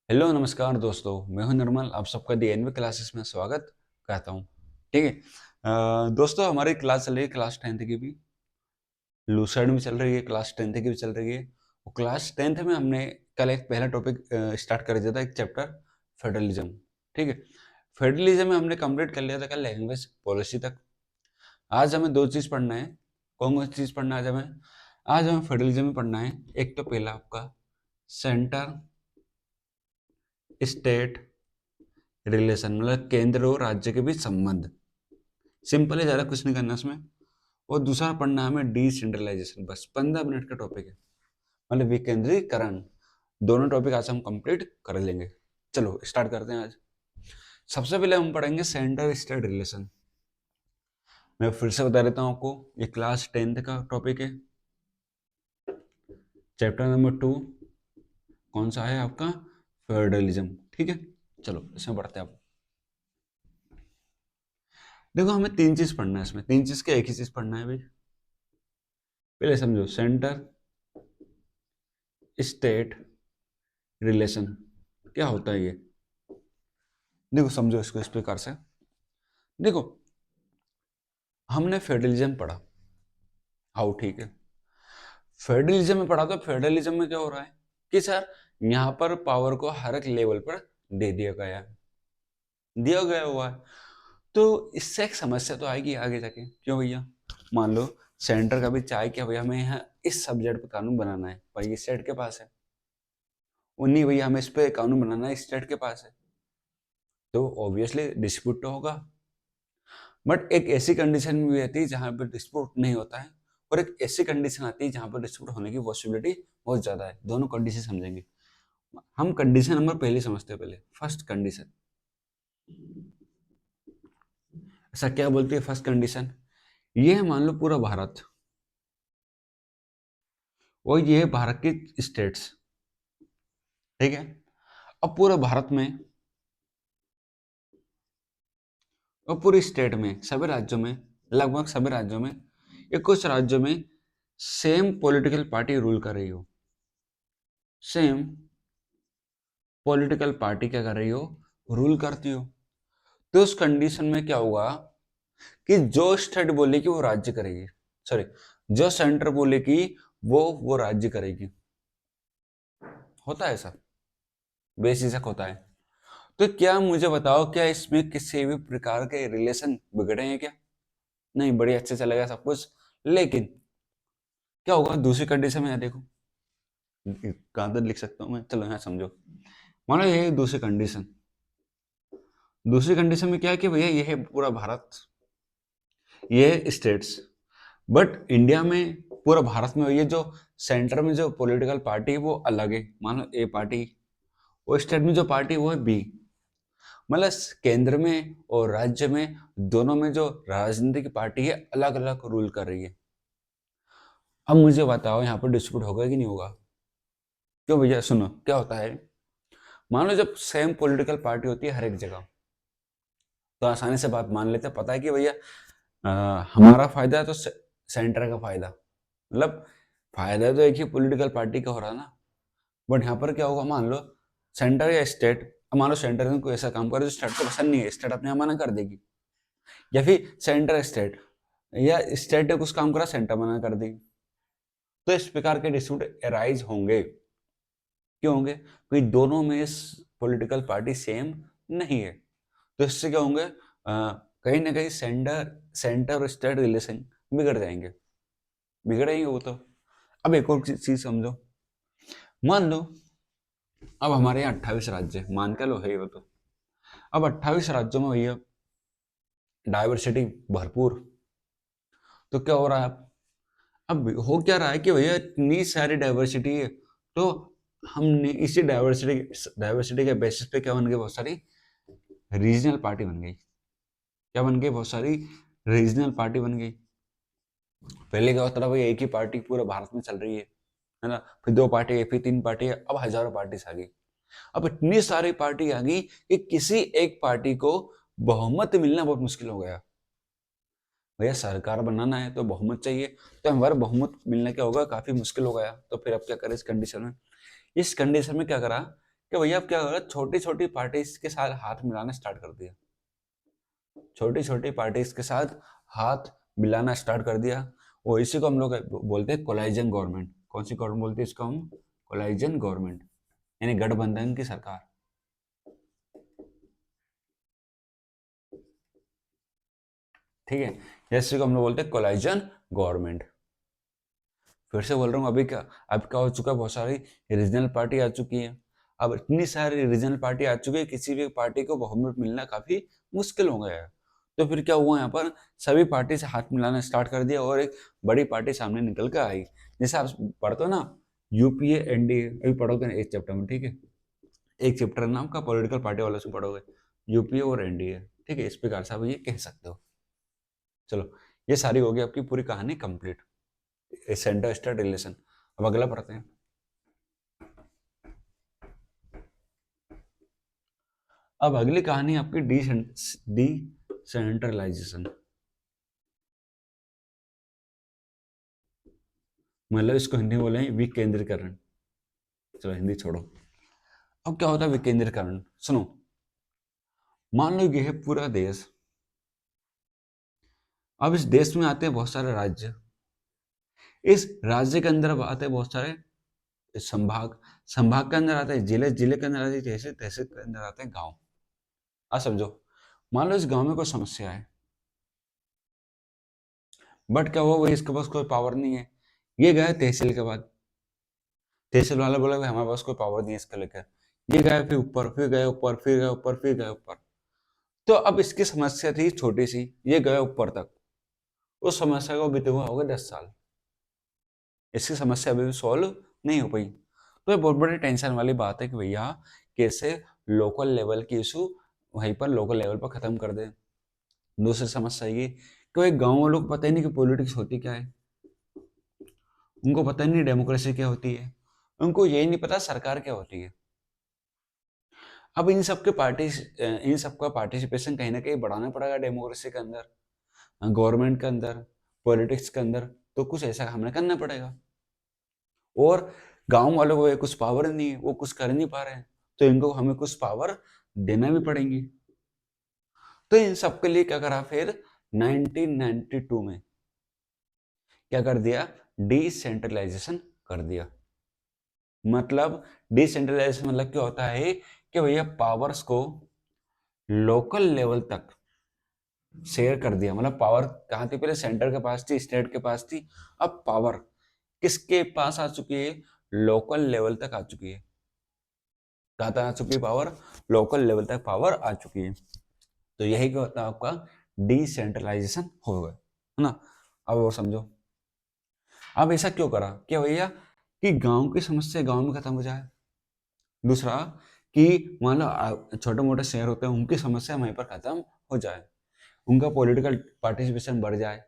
Hello नमस्कार दोस्तों, मैं हूं निर्मल। आप सबका दी एनवी क्लासेस में स्वागत करता हूं। ठीक है। दोस्तों, हमारी क्लास चल रही है क्लास 10th की भी। लूसेंट भी चल रही है, क्लास 10th की भी चल रही है। और क्लास 10th में हमने कल एक पहला टॉपिक स्टार्ट कर दिया था, एक चैप्टर फेडरलिज्म। ठीक है। फेडरलिज्म में हमने कंप्लीट कर लिया था कल लैंग्वेज पॉलिसी तक। आज हमें दो चीज़ पढ़ना है। कौन कौन सी चीज़ पढ़ना है आज हमें फेडरलिज्म में पढ़ना है। एक तो पहला आपका सेंटर स्टेट रिलेशन, मतलब केंद्र और राज्य के बीच संबंध। सिंपल है, ज़्यादा कुछ नहीं करना इसमें। और दूसरा पढ़ना है हमें डिसेंट्रलाइजेशन। बस 15 मिनट का टॉपिक है, मतलब विकेंद्रीकरण। दोनों टॉपिक आज हम कंप्लीट कर लेंगे। चलो स्टार्ट करते हैं आज। सबसे पहले हम पढ़ेंगे सेंटर स्टेट रिलेशन। मैं फिर से बता देता हूँ आपको, ये क्लास 10th का टॉपिक है, चैप्टर नंबर 2। कौन सा है आपका? फेडरलिज्म। ठीक है, चलो इसमें पढ़ते हैं आप। देखो, हमें तीन चीज पढ़ना है इसमें। तीन चीज के एक ही चीज पढ़ना है भाई। पहले समझो, सेंटर स्टेट रिलेशन क्या होता है ये। देखो समझो इसको इस प्रकार से। देखो, हमने फेडरलिज्म पढ़ा। हाउ, ठीक है। फेडरलिज्म में पढ़ा, तो फेडरलिज्म में क्या हो रहा है कि सर, यहाँ पर पावर को हर एक लेवल पर दे दिया गया हुआ है। तो इससे एक समस्या तो आएगी आगे जाके। क्यों भैया? मान लो सेंटर का भी चाहे क्या भैया, हमें यहाँ इस सब्जेक्ट पर कानून बनाना है, पर ये स्टेट के पास है। उन्हीं भैया हमें इस पे कानून बनाना है, स्टेट के पास है। तो ऑब्वियसली डिस्प्यूट तो होगा। बट एक ऐसी कंडीशन भी आती है जहां पर डिस्प्यूट नहीं होता है, और एक ऐसी कंडीशन आती है जहां पर डिस्प्यूट होने की पॉसिबिलिटी बहुत ज्यादा है। दोनों कंडीशन समझेंगे हम। कंडीशन नंबर पहले समझते हैं। पहले फर्स्ट कंडीशन, ऐसा क्या बोलती है फर्स्ट कंडीशन? ये है, मान लो पूरा भारत, और ये है भारत की स्टेट्स। ठीक है। अब पूरे भारत में और पूरी स्टेट में, सभी राज्यों में, लगभग सभी राज्यों में या कुछ राज्यों में सेम पॉलिटिकल पार्टी रूल कर रही हो। सेम पॉलिटिकल पार्टी क्या कर रही हो? रूल करती हो। तो उस कंडीशन में क्या होगा कि जो स्टेट बोलेगी वो राज्य करेगी। सॉरी, जो सेंटर बोलेगी वो राज्य करेगी। होता है ऐसा, बेझिझक होता है। तो क्या मुझे बताओ, क्या इसमें किसी भी प्रकार के रिलेशन बिगड़े हैं क्या? नहीं, बड़ी अच्छे चलेगा सब कुछ। लेकिन क्या होगा दूसरी कंडीशन में? यहाँ देखो, कहां तक लिख सकता हूँ मैं, चलो यहाँ समझो। मानो ये है दूसरी कंडीशन। दूसरी कंडीशन में क्या है कि भैया ये है पूरा भारत, ये है स्टेट्स। बट इंडिया में, पूरा भारत में, ये जो सेंटर में जो पॉलिटिकल पार्टी है वो अलग है। मानो ए पार्टी, और स्टेट में जो पार्टी वो है बी। मतलब केंद्र में और राज्य में, दोनों में जो राजनीतिक पार्टी है अलग अलग रूल कर रही है। अब मुझे बताओ, यहाँ पर डिस्प्यूट होगा कि नहीं होगा? क्यों भैया? सुनो क्या होता है। मान लो जब सेम पॉलिटिकल पार्टी होती है हर एक जगह, तो आसानी से बात मान लेते हैं। पता है कि भैया हमारा फायदा है तो सेंटर का फायदा, मतलब फायदा तो एक ही पॉलिटिकल पार्टी का हो रहा है ना। बट यहाँ पर क्या होगा, मान लो सेंटर या स्टेट, मान लो सेंटर ने कोई ऐसा काम करे जो स्टेट को पसंद नहीं है, स्टेट अपने यहाँ मना कर देगी। या फिर सेंटर स्टेट, या स्टेट ने कुछ काम करा, सेंटर मना कर देगी। तो इस प्रकार के डिस्प्यूट अराइज होंगे। क्यों होंगे? क्योंकि दोनों में पॉलिटिकल पार्टी सेम नहीं है। तो इससे क्या होंगे, कहीं ना कहीं सेंटर सेंटर और स्टेट रिलेशन बिगड़ जाएंगे। बिगड़ेंगे वो तो। अब एक और चीज समझो। मान लो अब हमारे यहाँ 28 राज्य हैं, मान के लो है वो तो। अब 28 राज्यों में भैया डाइवर्सिटी भरपूर। तो क्या हो रहा है अब हो क्या रहा है कि भैया इतनी सारी डाइवर्सिटी है, तो हमने इसी डाइवर्सिटी डाइवर्सिटी के बेसिस पे क्या बन गई, बहुत सारी रीजनल पार्टी बन गई। क्या बन गई? बहुत सारी रीजनल पार्टी बन गई। पहले क्या होता था भाई, एक ही पार्टी पूरे भारत में चल रही है ना। फिर दो पार्टी है, फिर तीन पार्टी है, अब हजारों पार्टी आ गई। अब इतनी सारी पार्टी आ गई कि किसी एक पार्टी को बहुमत मिलना बहुत मुश्किल हो गया। भैया सरकार बनाना है तो बहुमत चाहिए। तो हमारा बहुमत मिलना क्या होगा, काफी मुश्किल हो गया। तो फिर अब क्या करें इस कंडीशन में? इस कंडीशन में क्या करा कि भैया अब क्या हो रहा है, छोटी छोटी पार्टीज के साथ हाथ मिलाना स्टार्ट कर दिया, छोटी छोटी पार्टीज के साथ हाथ मिलाना स्टार्ट कर दिया। वो इसी को हम लोग बोलते हैं कोलाइजन गवर्नमेंट। कौन सी गवर्नमेंट बोलते हैं इसको हम? कोलाइजन गवर्नमेंट, यानी गठबंधन की सरकार। ठीक है, जैसे को हम लोग बोलते हैं कोलाइजन गवर्नमेंट। फिर से बोल रहा हूँ, अभी क्या, अब क्या हो चुका है, बहुत सारी रीजनल पार्टी आ चुकी है। अब इतनी सारी रीजनल पार्टी आ चुकी है, किसी भी पार्टी को बहुमत मिलना काफी मुश्किल हो गया है। तो फिर क्या हुआ, यहाँ पर सभी पार्टी से हाथ मिलाना स्टार्ट कर दिया और एक बड़ी पार्टी सामने निकल कर आई। जैसे आप पढ़ते हो ना, यूपीए एनडीए, अभी पढ़ोगे ना एक चैप्टर में, ठीक है, एक चैप्टर नाम का पॉलिटिकल पार्टी वालों से पढ़ोगे, यूपीए और एनडीए, ठीक है, इस प्रकार से आप ये कह सकते हो। चलो, ये सारी होगी आपकी पूरी कहानी कंप्लीट, सेंटर स्टेट रिलेशन। अब अगला पढ़ते हैं। अब अगली कहानी आपकी डिसेंट्रलाइजेशन, मतलब इसको हिंदी में बोले विकेंद्रीकरण। चलो हिंदी छोड़ो। अब क्या होता है विकेंद्रीकरण, सुनो। मान लो ये है पूरा देश। अब इस देश में आते हैं बहुत सारे राज्य, इस राज्य के अंदर आते हैं बहुत सारे संभाग, संभाग के अंदर आते हैं जिले, जिले के अंदर आते हैं तहसील, तहसील के अंदर आते हैं गांव। अब समझो, मान लो इस गांव में कोई समस्या है, बट क्या हुआ, वही इसके पास कोई पावर नहीं है। ये गए तहसील के बाद, तहसील वाला बोला भाई हमारे पास कोई पावर नहीं है इसको लेकर। ये गए फिर ऊपर, फिर गए ऊपर, फिर गए ऊपर, फिर गए ऊपर। तो अब इसकी समस्या थी छोटी सी, ये गए ऊपर तक, उस समस्या को बीते हुए हो गए 10 साल, इसकी समस्या अभी भी सॉल्व नहीं हो पाई। तो ये बहुत बड़ी टेंशन वाली बात है कि भैया कैसे लोकल लेवल की इशू वहीं पर लोकल लेवल पर खत्म कर दे। दूसरी समस्या ये कि भाई गाँव वालों को पता ही नहीं कि पॉलिटिक्स होती क्या है, उनको पता ही नहीं डेमोक्रेसी क्या होती है, उनको यही नहीं पता सरकार क्या होती है। अब इन सबके पार्टी इन सबका पार्टिसिपेशन कहीं ना कहीं बढ़ाना पड़ेगा डेमोक्रेसी के अंदर, गवर्नमेंट के अंदर, पॉलिटिक्स के अंदर। तो कुछ ऐसा हमें करना पड़ेगा, और गांव वालों को कुछ पावर नहीं है, वो कुछ कर नहीं पा रहे हैं, तो इनको हमें कुछ पावर देना भी पड़ेंगी। तो इन सबके लिए क्या करा फिर 1992 में, क्या कर दिया, डिसेंट्रलाइजेशन कर दिया। मतलब डिसेंट्रलाइजेशन मतलब क्या होता है कि भैया पावर्स को लोकल लेवल तक शेयर कर दिया। मतलब पावर कहाँ थी, पहले सेंटर के पास थी, स्टेट के पास थी, अब पावर किसके पास आ चुकी है, लोकल लेवल तक आ चुकी है। कहाँ तक आ चुकी है पावर, लोकल लेवल तक पावर आ चुकी है। तो यही क्या होता है आपका डिसेंट्रलाइजेशन हो गया, है ना। अब और समझो, अब ऐसा क्यों करा, क्या भैया कि गांव की समस्या गांव में खत्म हो जाए। दूसरा कि मान लो छोटे मोटे शहर होते हैं, उनकी समस्या वहीं पर खत्म हो जाए, उनका पॉलिटिकल पार्टिसिपेशन बढ़ जाए,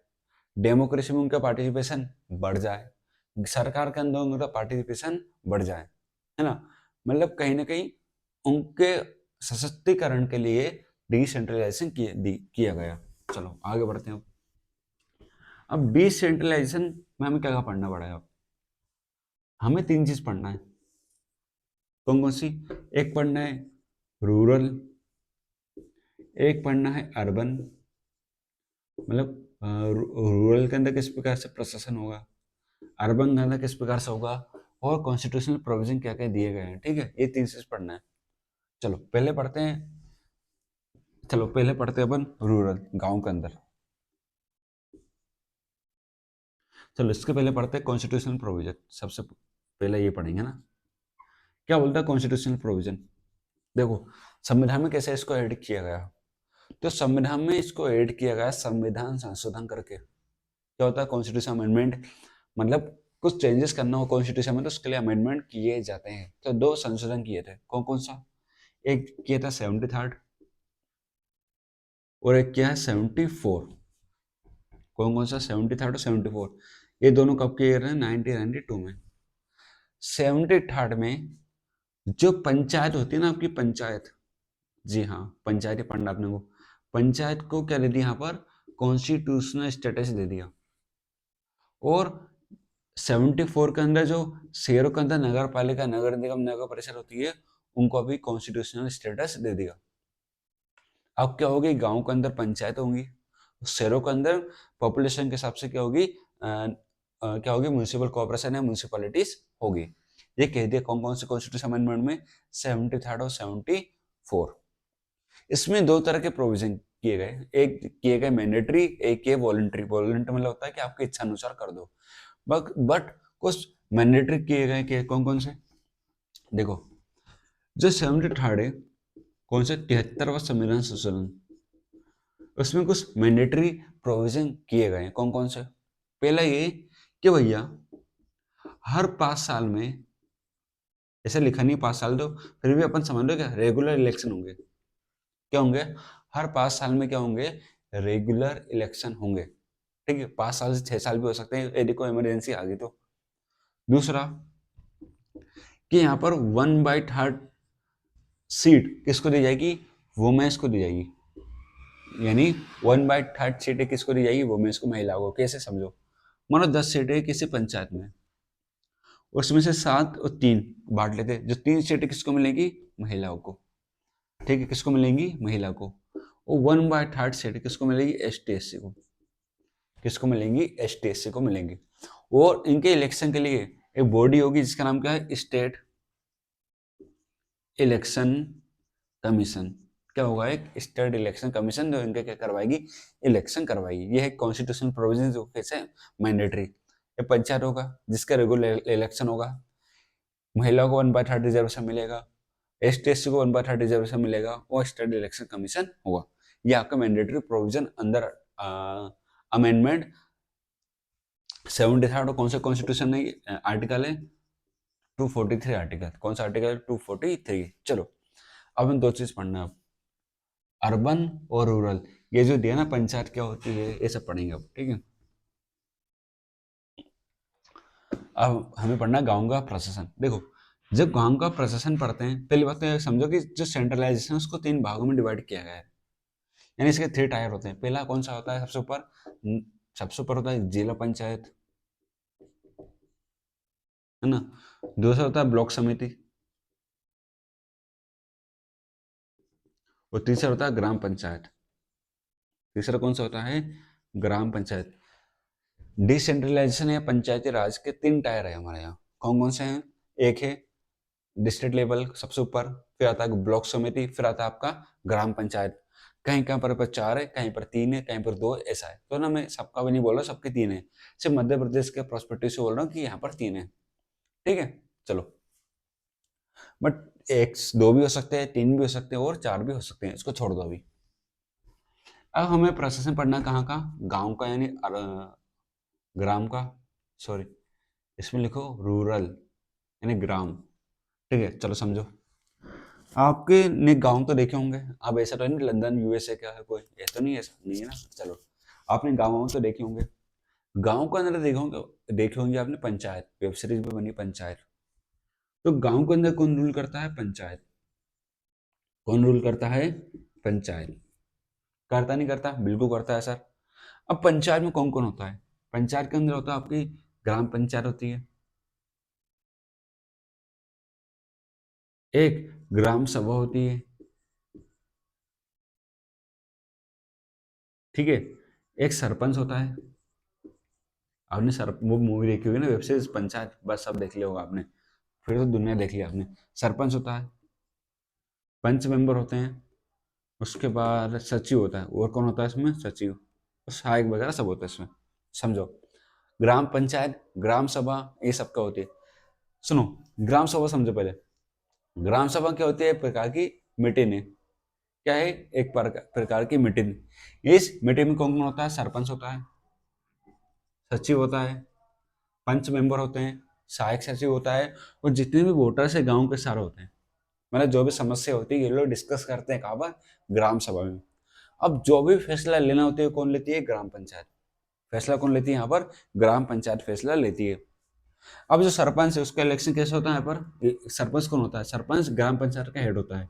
डेमोक्रेसी में उनका पार्टिसिपेशन बढ़ जाए, सरकार के अंदर उनका पार्टिसिपेशन बढ़ जाए, है ना। मतलब कहीं ना कहीं उनके सशक्तिकरण के लिए डिसेंट्रलाइजेशन किया गया। चलो आगे बढ़ते हैं। अब डिसेंट्रलाइजेशन में हमें क्या क्या पढ़ना पड़ेगा, हमें 3 चीज पढ़ना है। कौन कौन सी, एक पढ़ना है रूरल, एक पढ़ना है अर्बन, मतलब रूरल के अंदर किस प्रकार से प्रशासन होगा, अर्बन के अंदर किस प्रकार से होगा, और कॉन्स्टिट्यूशनल प्रोविजन क्या क्या दिए गए हैं। ठीक है, ये 3 चीज पढ़ना है। चलो पहले पढ़ते हैं, चलो पहले पढ़ते हैं अपन रूरल, गांव के अंदर। चलो इसके पहले पढ़ते हैं कॉन्स्टिट्यूशनल प्रोविजन, सबसे पहले ये पढ़ेंगे ना। क्या बोलता है कॉन्स्टिट्यूशनल प्रोविजन, देखो संविधान में कैसे इसको ऐड किया गया। तो संविधान में इसको ऐड किया गया संविधान संशोधन करके। क्या होता है कॉन्स्टिट्यूशन अमेंडमेंट, मतलब कुछ चेंजेस करना हो कॉन्स्टिट्यूशन में तो उसके लिए अमेंडमेंट किए जाते हैं। तो 2 संशोधन किए थे, कौन कौन सा, एक किया था 73rd और एक किया है 74। कौन कौन सा, 73rd और 74, ये दोनों कब किए गए, 1992 में। 73rd में जो पंचायत होती है ना आपकी, पंचायत, जी हाँ पंचायती पढ़ना आपने को, पंचायत को क्या दे दिया यहाँ पर, कॉन्स्टिट्यूशनल स्टेटस दे दिया। और 74 के अंदर जो शहरों के अंदर नगर पालिका, नगर निगम, नगर परिषद होती है, उनको अभी कॉन्स्टिट्यूशनल स्टेटस दे दिया। अब क्या होगी, गांव के अंदर पंचायत होंगी, शहरों के अंदर पॉपुलेशन के हिसाब से क्या होगी, क्या होगी, म्यूनिसिपल कॉर्पोरेशन या म्यूनिसिपैलिटीज होगी। ये कह दिया कौन कौन से कॉन्स्टिट्यूशन अमेंडमेंट में, 73 और 74। इसमें दो तरह के प्रोविजन किए गए, एक किए गए मैंडेटरी, एक किए वॉलंटरी। वॉलंटरी मतलब होता है कि आपकी इच्छा अनुसार कर दो, बट कुछ मैंडेटरी किए गए कि कौन कौन से, देखो जो 73 है, कौन से 73वां संविधान संशोधन, उसमें कुछ मैंडेटरी प्रोविजन किए गए हैं। कौन कौन से, पहला ये कि भैया हर 5 साल में, ऐसे लिखा नहीं 5 साल तो फिर भी अपन समझ लो क्या, रेगुलर इलेक्शन होंगे। क्या होंगे, हर 5 साल में क्या होंगे, रेगुलर इलेक्शन होंगे। ठीक है, 5 साल से 6 साल भी हो सकते हैं यदि कोई इमरजेंसी आ गई तो। दूसरा कि यहाँ पर 1/3 सीट किसको दी जाएगी, वुमेन्स को दी जाएगी। यानी 1/3 सीटें किसको दी जाएगी, वुमेन्स को, महिलाओं को। कैसे समझो, मानो 10 सीटें किसी पंचायत में, उसमें से 7 और 3 बांट लेते, जो 3 सीटें किसको मिलेगी, महिलाओं को। ठीक है, किसको मिलेंगी, महिला को। और 1/3 सीटें किसको मिलेगी, ST SC को। किसको मिलेंगी, ST SC को मिलेंगी। और इनके इलेक्शन के लिए एक बॉडी होगी जिसका नाम क्या है, स्टेट इलेक्शन कमीशन। क्या होगा, एक स्टेट इलेक्शन कमीशन जो इनके क्या करवाएगी, इलेक्शन करवाएगी। ये है कॉन्स्टिट्यूशनल प्रोविजन जो कैसे मैंडेटरी। ये पंचायत होगा जिसका रेगुलर इलेक्शन होगा, महिलाओं को 1/3 रिजर्वेशन मिलेगा, ST SC को 1/3 रिजर्वेशन मिलेगा, और स्टेट इलेक्शन कमीशन होगा। ये आपका मैंडेटरी प्रोविजन अंदर अमेंडमेंट 73 कौन सा कॉन्स्टिट्यूशन है, आर्टिकल है 243 आर्टिकल। कौन सा आर्टिकल है, 243। चलो अब हम दो चीज पढ़ना है, अर्बन और रूरल। ये जो दिया ना, पंचायत क्या होती है, ये सब पढ़ेंगे अब। ठीक है, अब हमें पढ़ना है गांव का प्रशासन। देखो जब गांव का प्रशासन पढ़ते हैं, पहली बात तो ये समझो कि जो सेंट्रलाइजेशन है उसको 3 भागों में डिवाइड किया गया है। यानी इसके 3 टायर होते हैं। पहला कौन सा होता है, सबसे ऊपर, सबसे ऊपर होता है जिला पंचायत, है ना। दूसरा होता है ब्लॉक समिति, और तीसरा होता है ग्राम पंचायत। तीसरा कौन सा होता है, ग्राम पंचायत। डिसेंट्रलाइजेशन या पंचायती राज के 3 टायर है हमारे यहाँ। कौन कौन से हैं, एक है डिस्ट्रिक्ट लेवल सबसे ऊपर, फिर आता है ब्लॉक समिति, फिर आता है आपका ग्राम पंचायत। कहीं कहीं पर 4 है, कहीं पर 3 है, कहीं पर 2, ऐसा है। तो ना मैं सबका भी नहीं बोल रहा, सबके 3 है। सिर्फ मध्य प्रदेश के प्रोस्पेक्टिव से बोल रहा हूँ कि यहाँ पर 3 है। ठीक है, चलो, बट एक 2 भी हो सकते हैं, 3 भी हो सकते हैं, और 4 भी हो सकते हैं, इसको छोड़ दो अभी। अब हमें प्रशासन पढ़ना कहाँ का, गांव का, यानी ग्राम का, सॉरी इसमें लिखो रूरल यानी ग्राम। ठीक है, चलो समझो। आपके ने गांव तो देखे होंगे, अब ऐसा तो नहीं लंदन USA का है कोई, ऐसा तो नहीं, ऐसा नहीं है ना। चलो, आपने गाँव तो देखे होंगे, गांव के अंदर देखे होंगे आपने पंचायत, वेब सीरीज में बनी पंचायत। तो गांव के अंदर कौन रूल करता है, पंचायत। कौन रूल करता है, पंचायत। करता नहीं करता, बिल्कुल करता है सर। अब पंचायत में कौन कौन होता है, पंचायत के अंदर होता है आपकी ग्राम पंचायत होती है, एक ग्राम सभा होती है, ठीक है, एक सरपंच होता है। आपने सर वो मूवी देखी होगी ना, वेब सीरीज पंचायत, बस सब देख लिया होगा आपने, फिर तो दुनिया देख लिया आपने। सरपंच होता है, पंच मेंबर होते हैं, उसके बाद सचिव होता है, और कौन होता है इसमें, सचिव, और सहायक वगैरह सब होता है इसमें। समझो, ग्राम पंचायत, ग्राम सभा, ये सबका होती है। सुनो, ग्राम सभा समझो पहले। ग्राम सभा क्या होती है, एक प्रकार की मीटिंग है। क्या है, एक प्रकार की मीटिंग। इस मीटिंग में कौन कौन होता है, सरपंच होता है, सचिव होता है, पंच मेंबर होते हैं, सहायक सचिव होता है, और जितने भी वोटर्स है गांव के सारे होते हैं। मतलब जो भी समस्या होती है ये लोग डिस्कस करते हैं कहाँ पर, ग्राम सभा में। अब जो भी फैसला लेना होता है कौन लेती है, ग्राम पंचायत। फैसला कौन लेती है यहाँ पर, ग्राम पंचायत फैसला लेती है। अब जो सरपंच है उसका इलेक्शन कैसे होता है यहाँ पर, सरपंच कौन होता है, सरपंच ग्राम पंचायत का हेड होता है।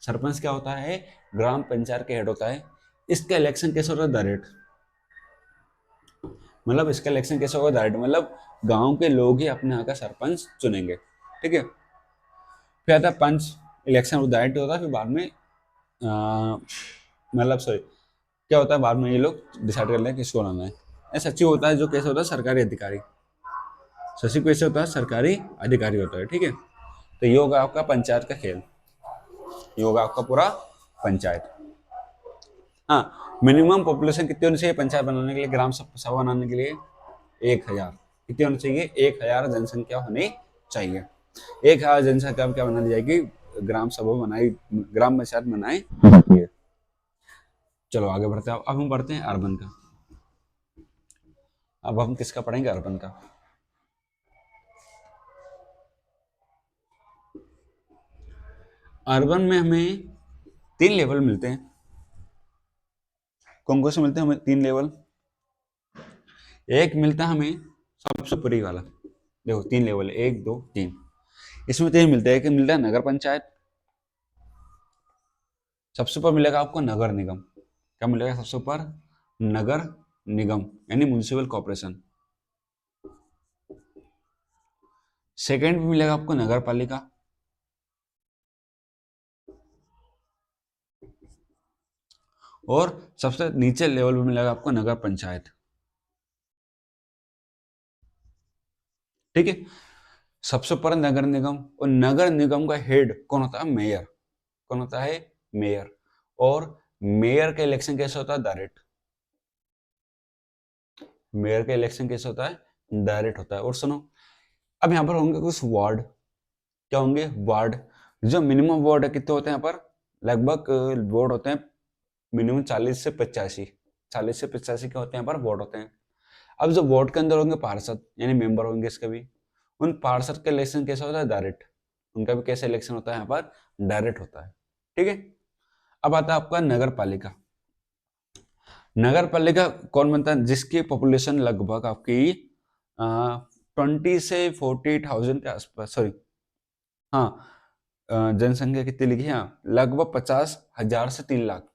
सरपंच क्या होता है, ग्राम पंचायत के हेड होता है। इसका इलेक्शन कैसे होता है, डायरेक्ट। मतलब इसका इलेक्शन कैसे होगा, डायरेक्ट, मतलब गांव के लोग ही अपने यहाँ का सरपंच चुनेंगे। ठीक है, फिर आता है पंच, इलेक्शन डायरेक्ट होता है, फिर बाद में मतलब सॉरी क्या होता है, बाद में ये लोग डिसाइड कर लेते हैं किसको लाना है। सचिव होता है जो कैसे होता है, सरकारी अधिकारी। सचिव कैसे होता है, सरकारी अधिकारी होता है, ठीक है। तो ये होगा आपका पंचायत का खेल, ये होगा आपका पूरा पंचायत। हाँ, मिनिमम पॉपुलेशन कितनी होनी चाहिए पंचायत बनाने के लिए, ग्राम सभा बनाने के लिए? 1000। कितनी होनी चाहिए? 1000 जनसंख्या होनी चाहिए। 1000 जनसंख्या में क्या बना दी जाएगी, ग्राम सभा बनाई, ग्राम पंचायत बनाई जाती है। चलो आगे बढ़ते हैं, अब हम पढ़ते हैं अर्बन का। अब हम किसका पढ़ेंगे, अर्बन का। अर्बन में हमें 3 लेवल मिलते हैं। कौन कौन से मिलते हैं हमें? 3 लेवल। एक मिलता है हमें सबसे ऊपरी वाला, देखो 3 लेवल है, 1 2 3। इसमें 3 मिलते हैं। एक मिलता है नगर पंचायत, सबसे ऊपर मिलेगा आपको नगर निगम। क्या मिलेगा सबसे ऊपर? नगर निगम, यानी म्यूनिसिपल कॉर्पोरेशन। सेकेंड में मिलेगा आपको नगर पालिका, और सबसे नीचे लेवल पे मिलेगा आपको नगर पंचायत, ठीक है। सबसे ऊपर नगर निगम, और नगर निगम का हेड कौन होता है? मेयर। कौन होता है? मेयर। और मेयर का इलेक्शन कैसे होता है? डायरेक्ट। मेयर का इलेक्शन कैसे होता है? डायरेक्ट होता है। और सुनो, अब यहाँ पर होंगे कुछ वार्ड। क्या होंगे? वार्ड। जो मिनिमम वार्ड है, कितने होते हैं यहाँ पर? लगभग वार्ड होते हैं मिनिमम 40 से 85। 40 से 85 के होते हैं यहाँ पर वार्ड होते हैं। अब जो वार्ड के अंदर होंगे पार्षद, यानी मेंबर होंगे इसके भी, उन पार्षद का इलेक्शन कैसे होता है? डायरेक्ट। उनका भी कैसे इलेक्शन होता है? यहाँ पर डायरेक्ट होता है, ठीक है। अब आता है आपका नगर पालिका। नगर पालिका कौन बनता है? जिसकी पॉपुलेशन लगभग आपकी 20 से 40,000 के आसपास, सॉरी हाँ, जनसंख्या कितनी लिखी है? लगभग 50,000 से 3 लाख।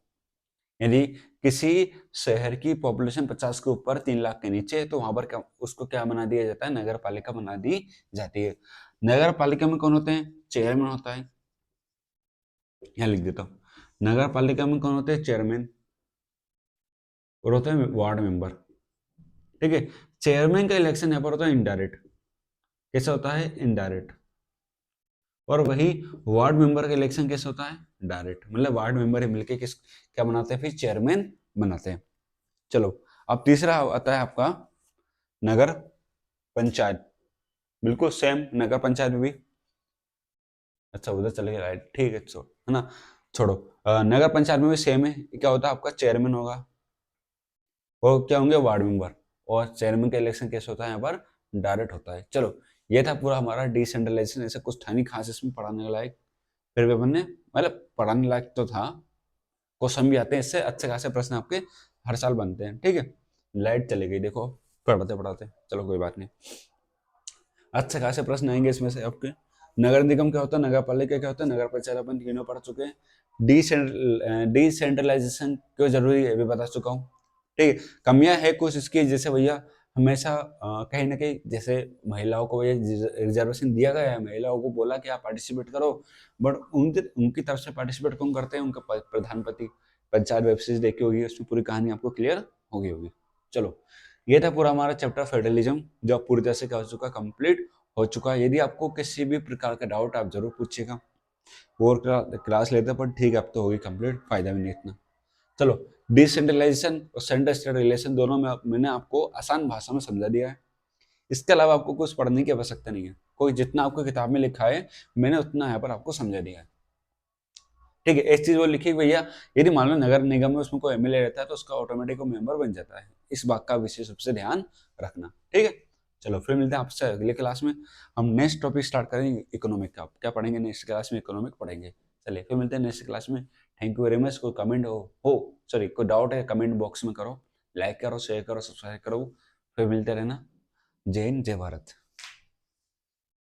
यदि किसी शहर की पॉपुलेशन 50 के ऊपर 3 लाख के नीचे, तो वहां पर क्या, उसको क्या बना दिया जाता है? नगर पालिका बना दी जाती है। नगर पालिका में कौन होते हैं? चेयरमैन होता है, यहाँ लिख देता हूँ। नगर पालिका में कौन होते हैं? चेयरमैन, और होते हैं वार्ड मेंबर, ठीक है। चेयरमैन का इलेक्शन यहाँ पर होता है इनडायरेक्ट। कैसे होता है? इनडायरेक्ट। और वही वार्ड मेंबर का इलेक्शन कैसे होता है? डायरेक्ट। मतलब वार्ड मेंबर ही मिलके किस क्या बनाते हैं? फिर चेयरमैन बनाते हैं। चलो, अब तीसरा आता है आपका नगर पंचायत। बिल्कुल सेम नगर पंचायत में भी। अच्छा, उधर चले गए, राइट, ठीक है, है ना। छोड़ो, नगर पंचायत में भी सेम है। क्या होता है? आपका चेयरमैन होगा, और क्या होंगे? Ward member. और चेयरमैन का इलेक्शन कैसे होता है? यहाँ पर डायरेक्ट होता है। चलो, ये था पूरा हमारा डिसेंट्रलाइजेशन। ऐसा कुछ था नहीं खास इसमें पढ़ाने लायक, फिर भी अपन ने मतलब पढ़ाने लायक तो था। क्वेश्चन भी आते हैं इससे, अच्छे खासे प्रश्न आपके हर साल बनते हैं, ठीक है। लाइट चली गई, देखो पढ़ाते पढ़ाते, चलो कोई बात नहीं। अच्छे खासे प्रश्न आएंगे इसमें से आपके। नगर निगम क्या होता है? नगर पालिका क्या होता है? नगर पंचायत अपन तीनों पढ़ चुके हैं। डिसेंट्रलाइजेशन क्यों जरूरी है, ये भी बता चुका हूँ, ठीक है। कमियां है कुछ इसकी, जैसे भैया हमेशा कहीं ना कहीं, जैसे महिलाओं को रिजर्वेशन दिया गया है, महिलाओं को बोला कि आप पार्टिसिपेट करो, बट उनके उनकी तरफ से पार्टिसिपेट कौन करते हैं? उनका प्रधानपति। पंचायत वेब सीरीज देखी होगी, उसमें पूरी कहानी आपको क्लियर हो गई होगी। चलो, ये था पूरा हमारा चैप्टर फेडरलिज्म, जो अब पूरी तरह से क्या हो चुका? कंप्लीट हो चुका है। यदि आपको किसी भी प्रकार का डाउट, आप जरूर पूछिएगा। और क्लास लेते पर ठीक है, अब तो होगी कंप्लीट, फायदा भी नहीं इतना। चलो, डिसेंट्रलाइजेशन और सेंटर स्टेट रिलेशन दोनों में मैंने आपको आसान भाषा में समझा दिया है। इसके अलावा आपको कुछ पढ़ने की आवश्यकता नहीं है। कोई जितना आपको किताब में लिखा है, मैंने उतना यहाँ पर आपको समझा दिया है, ठीक है। एक चीज वो लिखी भैया, यदि मान लो नगर निगम में उसमें कोई एमएलए रहता है, तो उसका ऑटोमेटिक मेंबर बन जाता है। इस बात का विशेष रूप से ध्यान रखना, ठीक है। चलो, फिर मिलते हैं आपसे अगले क्लास में। हम नेक्स्ट टॉपिक स्टार्ट करेंगे इकोनॉमिक का। क्या पढ़ेंगे नेक्स्ट क्लास में? इकोनॉमिक पढ़ेंगे। चलिए, फिर मिलते हैं नेक्स्ट क्लास में। Thank you very much. कोई कमेंट हो सॉरी, कोई डाउट है, कमेंट बॉक्स में करो, लाइक करो, शेयर करो, सब्सक्राइब करो। फिर मिलते रहना। जय हिंद, जय भारत।